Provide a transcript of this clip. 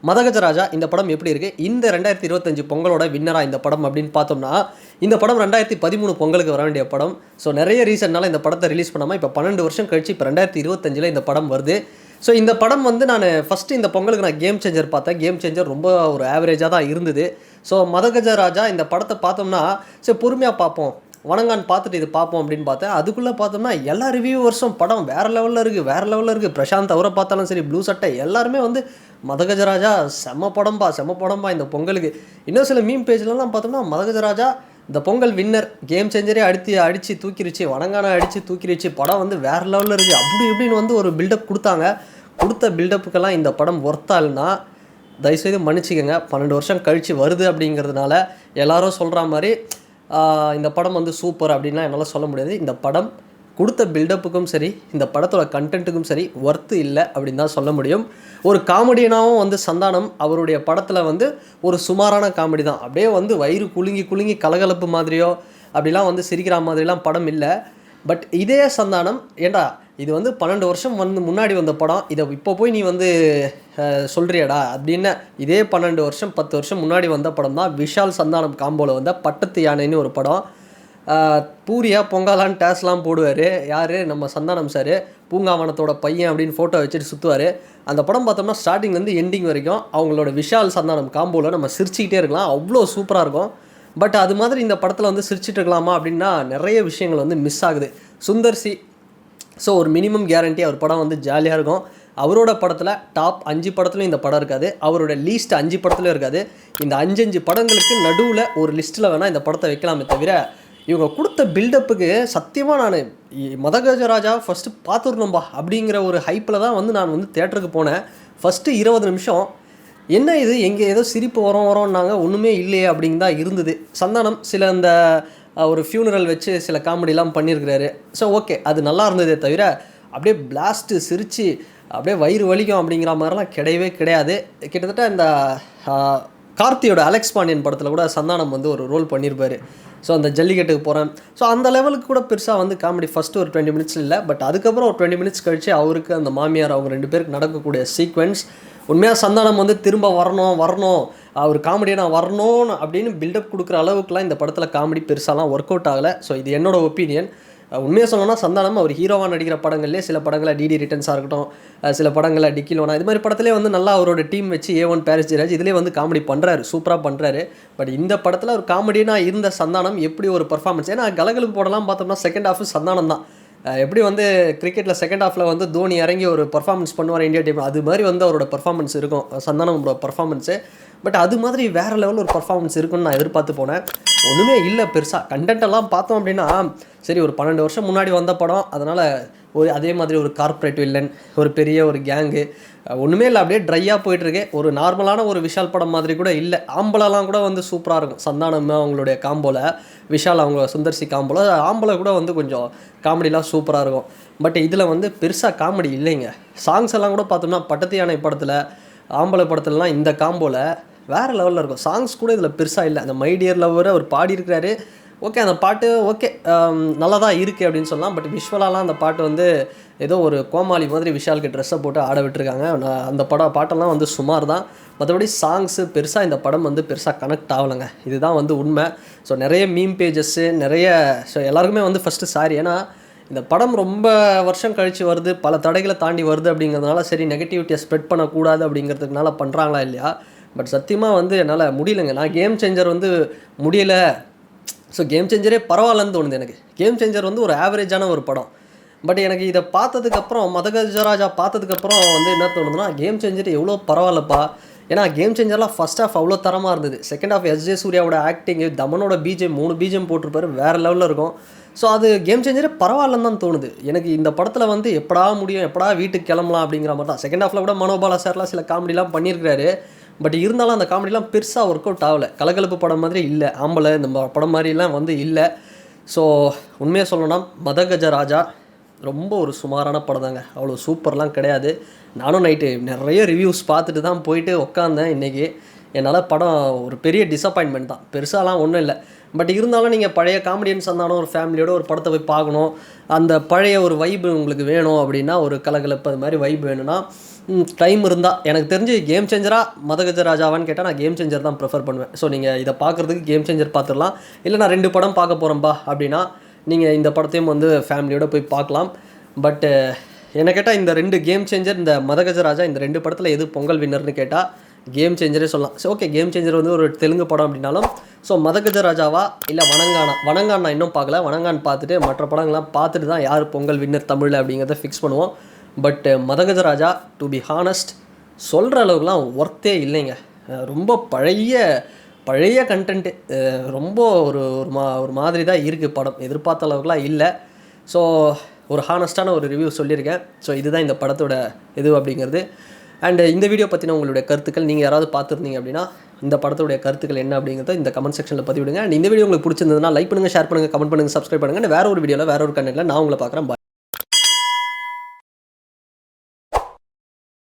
மதகஜராஜா இந்த படம் எப்படி இருக்குது, இந்த 2025 பொங்கலோட வின்னரா இந்த படம் அப்படின்னு பார்த்தோம்னா, இந்த படம் 2013 பொங்கலுக்கு வர வேண்டிய படம். ஸோ நிறைய ரீசன்னால இந்த படத்தை ரிலீஸ் பண்ணாமல் இப்போ 12 வருஷம் கழிச்சு இப்போ 2025 இந்த படம் வருது. ஸோ இந்த படம் வந்து நான் ஃபஸ்ட்டு இந்த பொங்கலுக்கு நான் கேம் சேஞ்சர் பார்த்தேன். கேம் சேஞ்சர் ரொம்ப ஒரு ஆவரேஜாக தான் இருந்தது. ஸோ மதகஜராஜா இந்த படத்தை பார்த்தோம்னா சரி பொறுமையாக பார்ப்போம், வணங்கான்னு பார்த்துட்டு இது பார்ப்போம் அப்படின்னு பார்த்தேன். அதுக்குள்ளே பார்த்தோம்னா எல்லா ரிவ்யூவர்ஸும் படம் வேறு லெவலில் இருக்குது. பிரசாந்த் அவரை பார்த்தாலும் சரி, ப்ளூ சட்டை எல்லாருமே வந்து மதகஜராஜா செம்ம படம்பா இந்த பொங்கலுக்கு. இன்னும் சில மீம் பேஜ்லலாம் பார்த்தோம்னா மதகஜராஜா இந்த பொங்கல் வின்னர், கேம் சேஞ்சரே அடித்து தூக்கிருச்சு, வணங்கான அடித்து தூக்கிருச்சு, படம் வந்து வேறு லெவலில் இருக்குது அப்படி இப்படின்னு வந்து ஒரு பில்டப் கொடுத்தாங்க. கொடுத்த பில்டப்புக்கெல்லாம் இந்த படம் ஒர்த்தால்னா தயவுசெய்து மன்னிச்சிக்கங்க. 12 வருஷம் கழித்து வருது அப்படிங்கிறதுனால எல்லாரும் சொல்கிற மாதிரி இந்த படம் வந்து சூப்பர் அப்படின்லாம் என்னால் சொல்ல முடியாது. இந்த படம் கொடுத்த பில்டப்புக்கும் சரி, இந்த படத்தோட கண்டென்ட்டுக்கும் சரி ஒர்த்து இல்லை அப்படின்னு தான் சொல்ல முடியும். ஒரு காமெடியனாகவும் வந்து சந்தானம் அவருடைய படத்தில் வந்து ஒரு சுமாரான காமெடி தான். அப்படியே வந்து வயிறு குலுங்கி கலகலப்பு மாதிரியோ அப்படிலாம் வந்து சிரிக்கிற மாதிரிலாம் படம் இல்லை. பட் இதே சந்தானம் ஏண்டா இது வந்து 12 வருஷம் வந்து முன்னாடி வந்த படம், இதை இப்போ போய் நீ வந்து சொல்கிறியாடா அப்படின்னு. இதே 12 வருஷம் 10 வருஷம் முன்னாடி வந்த படம் தான் விஷால் சந்தானம் காம்போவில் வந்த பட்டத்து யானைன்னு ஒரு படம். பூரியா பொங்கலான்னு டேஸ்லாம் போடுவார் யார், நம்ம சந்தானம் சார். பூங்காவனத்தோட பையன் அப்படின்னு ஃபோட்டோ வச்சுட்டு சுற்றுவார். அந்த படம் பார்த்தோம்னா ஸ்டார்டிங்லேருந்து எண்டிங் வரைக்கும் அவங்களோட விஷால் சந்தானம் காம்போவில் நம்ம சிரிச்சிக்கிட்டே இருக்கலாம், அவ்வளோ சூப்பராக இருக்கும். பட் அது மாதிரி இந்த படத்தில் வந்து சிரிச்சிட்டு இருக்கலாமா அப்படின்னா நிறைய விஷயங்கள் வந்து மிஸ் ஆகுது. சுந்தர்சி ஸோ ஒரு மினிமம் கேரண்டி அவர் படம் வந்து ஜாலியாக இருக்கும். அவரோட படத்தில் டாப் 5 படத்துலையும் இந்த படம் இருக்காது, அவரோட லீஸ்ட் 5 படத்துலையும் இருக்காது. இந்த 5 படங்களுக்கு நடுவில் ஒரு லிஸ்ட்டில் வேணால் இந்த படத்தை வைக்கலாமே தவிர இவங்க கொடுத்த பில்டப்புக்கு சத்தியமாக நான் மதகஜராஜா ஃபஸ்ட்டு பார்த்துடணும்பா அப்படிங்கிற ஒரு ஹைப்பில் தான் வந்து நான் வந்து தேட்டருக்கு போனேன். ஃபஸ்ட்டு 20 நிமிஷம் என்ன இது எங்கே ஏதோ சிரிப்பு வரோன்னாங்க, ஒன்றுமே இல்லையே அப்படிங்க தான் இருந்தது. சந்தானம் சில இந்த ஒரு ஃபியூனரல் வச்சு சில காமெடிலாம் பண்ணியிருக்கிறாரு. ஸோ ஓகே, அது நல்லா இருந்ததே தவிர அப்படியே பிளாஸ்ட்டு சிரித்து அப்படியே வயிறு வலிக்கும் அப்படிங்கிற மாதிரிலாம் கிடையாது. கிட்டத்தட்ட இந்த கார்த்தியோட அலெக்ஸ் பாண்டியன் படத்தில் கூட சந்தானம் வந்து ஒரு ரோல் பண்ணியிருப்பார். ஸோ அந்த ஜல்லிக்கட்டுக்கு போகிறேன். ஸோ அந்த லெவலுக்கு கூட பெருசாக வந்து காமெடி ஃபஸ்ட்டு ஒரு 20 மினிட்ஸ் இல்லை. பட் அதுக்கப்புறம் ஒரு 20 மினிட்ஸ் கழித்து அவருக்கு அந்த மாமியார் அவங்க 2 பேருக்கு நடக்கக்கூடிய சீக்வென்ஸ் உண்மையாக சந்தானம் வந்து திரும்ப வரணும் அவர் காமெடியாக வரணும் அப்படின்னு பில்டப் கொடுக்குற அளவுக்குலாம் இந்த படத்தில் காமெடி பெருசாலாம் ஒர்க் அவுட் ஆகலை. ஸோ இது என்னோட ஒப்பீனியன். உண்மையாக சொல்லணும்னா சந்தானம் அவர் ஹீரோவாக நடிக்கிற படங்கள்லேயே சில படங்களில் டிடி ரிட்டர்ன்ஸாக இருக்கட்டும், சில படங்களில் டிக்கிலோனா, இது மாதிரி படத்துலேயே வந்து நல்லா அவரோட டீம் வச்சு A1 பாரிஸ் ஜெயராஜ் இதிலே வந்து காமெடி பண்ணுறாரு, சூப்பராக பண்ணுறாரு. பட் இந்த படத்தில் ஒரு காமெடியாக இருந்த சந்தானம் எப்படி ஒரு பர்ஃபார்மன்ஸ், ஏன்னா கலகலுக்கு போடலாம் பார்த்தோம்னா செகண்ட் ஹாஃப் சந்தானம் தான். எப்படி வந்து கிரிக்கெட்டில் செகண்ட் ஹாஃபில் வந்து தோனி இறங்கி ஒரு பர்ஃபார்மன்ஸ் பண்ணுவார் இந்தியா டீம், அது மாதிரி வந்து அவரோட பர்ஃபார்மன்ஸ் இருக்கும் சந்தானமோட பர்ஃபார்மன்ஸு. பட் அது மாதிரி வேறு லெவலில் ஒரு பர்ஃபார்மன்ஸ் இருக்குன்னு நான் எதிர்பார்த்து போனேன். ஒன்றுமே இல்லை பெருசாக. கண்டென்ட்டெல்லாம் பார்த்தோம் அப்படின்னா சரி ஒரு 12 வருஷம் முன்னாடி வந்த படம், அதனால் ஒரு அதே மாதிரி ஒரு கார்ப்பரேட் வில்லன், ஒரு பெரிய ஒரு கேங்கு, ஒன்றுமே இல்லை, அப்படியே ட்ரையாக போயிட்டுருக்கு. ஒரு நார்மலான ஒரு விஷால் படம் மாதிரி கூட இல்லை. ஆம்பளெல்லாம் கூட வந்து சூப்பராக இருக்கும். சந்தானம் அவங்களுடைய காம்போவில், விஷால் அவங்க சுந்தர்சி காம்போவில் ஆம்பளை கூட வந்து கொஞ்சம் காமெடிலாம் சூப்பராக இருக்கும். பட் இதில் வந்து பெருசாக காமெடி இல்லைங்க. சாங்ஸ் எல்லாம் கூட பார்த்தோம்னா பட்டத்து யானை படத்தில், ஆம்பளை படத்துலலாம் இந்த காம்போவில் வேறு லெவலில் இருக்கும். சாங்ஸ் கூட இதில் பெருசாக இல்லை. அந்த மை டியர் லவ்வர் அவர் பாடியிருக்கிறாரு, ஓகே அந்த பாட்டு ஓகே நல்லா தான் இருக்குது அப்படின்னு சொல்லலாம். பட் விஷுவலாலாம் அந்த பாட்டு வந்து ஏதோ ஒரு கோமாளி மாதிரி விஷாலுக்கு ட்ரெஸ்ஸை போட்டு ஆட விட்டுருக்காங்க. அந்த பாட்டெல்லாம் வந்து சுமார் தான். மற்றபடி சாங்ஸு பெருசாக இந்த படம் வந்து பெருசாக கனெக்ட் ஆகலைங்க, இதுதான் வந்து உண்மை. ஸோ நிறைய மீம் பேஜஸ்ஸு நிறைய, ஸோ எல்லாருக்குமே வந்து ஃபஸ்ட்டு சாரி, ஏன்னா இந்த படம் ரொம்ப வருஷம் கழித்து வருது, பல தடைகளை தாண்டி வருது அப்படிங்கிறதுனால சரி நெகட்டிவிட்டியை ஸ்ப்ரெட் பண்ணக்கூடாது அப்படிங்கிறதுனால பண்ணுறாங்களா இல்லையா. பட் சத்தியமாக வந்து என்னால் முடியலைங்க. நான் கேம் சேஞ்சர் வந்து முடியலை. ஸோ கேம் சேஞ்சரே பரவாயில்லன்னு தோணுது எனக்கு. கேம் சேஞ்சர் வந்து ஒரு ஆவரேஜான ஒரு படம். பட் எனக்கு இதை பார்த்ததுக்கப்புறம், மதகஜராஜா பார்த்ததுக்கப்புறம் வந்து என்ன தோணுதுன்னா கேம் சேஞ்சர் எவ்வளோ பரவாயில்லப்பா. ஏன்னா கேம் சேஞ்சர்லாம் ஃபஸ்ட் ஹாஃப் அவ்வளோ தரமாக இருந்தது. செகண்ட் ஹாஃப் எஸ்ஜே சூர்யாவோட ஆக்டிங்கு, தமனோட பிஜிஎம் 3 பிஜிஎம் போட்டிருப்பாரு, வேறு லெவலில் இருக்கும். ஸோ அது கேம் சேஞ்சரே பரவாயில்லன்னு தான் தோணுது எனக்கு. இந்த படத்தில் வந்து எப்படா முடியும், எப்படா வீட்டுக்கு கிளம்பலாம் அப்படிங்கிற மாதிரி தான். செகண்ட் ஹாஃபில் கூட மனோபாலா சார்லாம் சில காமெடிலாம் பண்ணியிருக்கிறாரு. பட் இருந்தாலும் அந்த காமெடிலாம் பெருசாக ஒர்க் அவுட் ஆகலை. கலகலப்பு படம் மாதிரி இல்லை, ஆம்பளை இந்த படம் மாதிரிலாம் வந்து இல்லை. ஸோ உண்மையாக சொல்லணும்னா மதகஜராஜா ரொம்ப ஒரு சுமாரான படம் தாங்க, அவ்வளோ சூப்பர்லாம் கிடையாது. நானும் நைட்டு நிறைய ரிவ்யூஸ் பார்த்துட்டு தான் போயிட்டு உட்காந்தேன் இன்றைக்கி. என்னால் படம் ஒரு பெரிய டிசப்பாயின்மெண்ட் தான், பெருசாலாம் ஒன்றும் இல்லை. பட் இருந்தாலும் நீங்கள் பழைய காமெடியன்ஸ் இருந்தாலும் ஒரு ஃபேமிலியோட ஒரு படத்தை போய் பார்க்கணும், அந்த பழைய ஒரு வைப்பு உங்களுக்கு வேணும் அப்படின்னா, ஒரு கலகலப்பு அது மாதிரி வைப் வேணும்னா டைம் இருந்தால், எனக்கு தெரிஞ்சு கேம் சேஞ்சரா மதகஜராஜாவான்னு கேட்டால் நான் கேம் சேஞ்சர் தான் ப்ரிஃபர் பண்ணுவேன். ஸோ நீங்கள் இதை பார்க்குறதுக்கு கேம் சேஞ்சர் பார்த்துடலாம். இல்லை நான் 2 படம் பார்க்க போகிறேன்பா அப்படின்னா நீங்கள் இந்த படத்தையும் வந்து ஃபேமிலியோடு போய் பார்க்கலாம். பட்டு என்ன கேட்டால் இந்த 2 கேம் சேஞ்சர், இந்த மதகஜராஜா, இந்த 2 படத்தில் எது பொங்கல் வின்னர்னு கேட்டால் கேம் சேஞ்சரே சொல்லலாம். ஸோ ஓகே, கேம் சேஞ்சர் வந்து ஒரு தெலுங்கு படம் அப்படின்னாலும், ஸோ மதகஜராஜாவா இல்லை வணங்கான் நான் இன்னும் பார்க்கல. வணங்கான் பார்த்துட்டு மற்ற படங்கள்லாம் பார்த்துட்டு தான் யார் பொங்கல் வின்னர் தமிழில் அப்படிங்கிறத ஃபிக்ஸ் பண்ணுவோம். But Madha Gaja Raja to be honest சொல்கிற அளவுக்குலாம் ஒர்த்தே இல்லைங்க. ரொம்ப பழைய கண்டென்ட்டு, ரொம்ப ஒரு மாதிரி தான் இருக்குது படம், எதிர்பார்த்த அளவுக்குலாம் இல்லை. ஸோ ஒரு ஹானஸ்ட்டான ஒரு ரிவ்யூ சொல்லியிருக்கேன். ஸோ இதுதான் இந்த படத்தோட இது அப்படிங்கிறது. அண்ட் இந்த வீடியோ பற்றின உங்களுடைய கருத்துக்கள், நீங்கள் யாராவது பார்த்துருந்தீங்க அப்படின்னா இந்த படத்துடைய கருத்துக்கள் என்ன அப்படிங்கிறத இந்த கமெண்ட் செக்ஷனில் பதிவிடுங்க. அண்ட் இந்த வீடியோ உங்களுக்கு பிடிச்சிருந்ததுன்னா லைக் பண்ணுங்கள், ஷேர் பண்ணுங்கள், கமெண்ட் பண்ணுங்கள், சப்ஸ்கிரைப் பண்ணுங்கள். வேறு ஒரு வீடியோவில் வேறு ஒரு கண்டென்ட்டில் நான் உங்களை பார்க்குறேன். பாய்.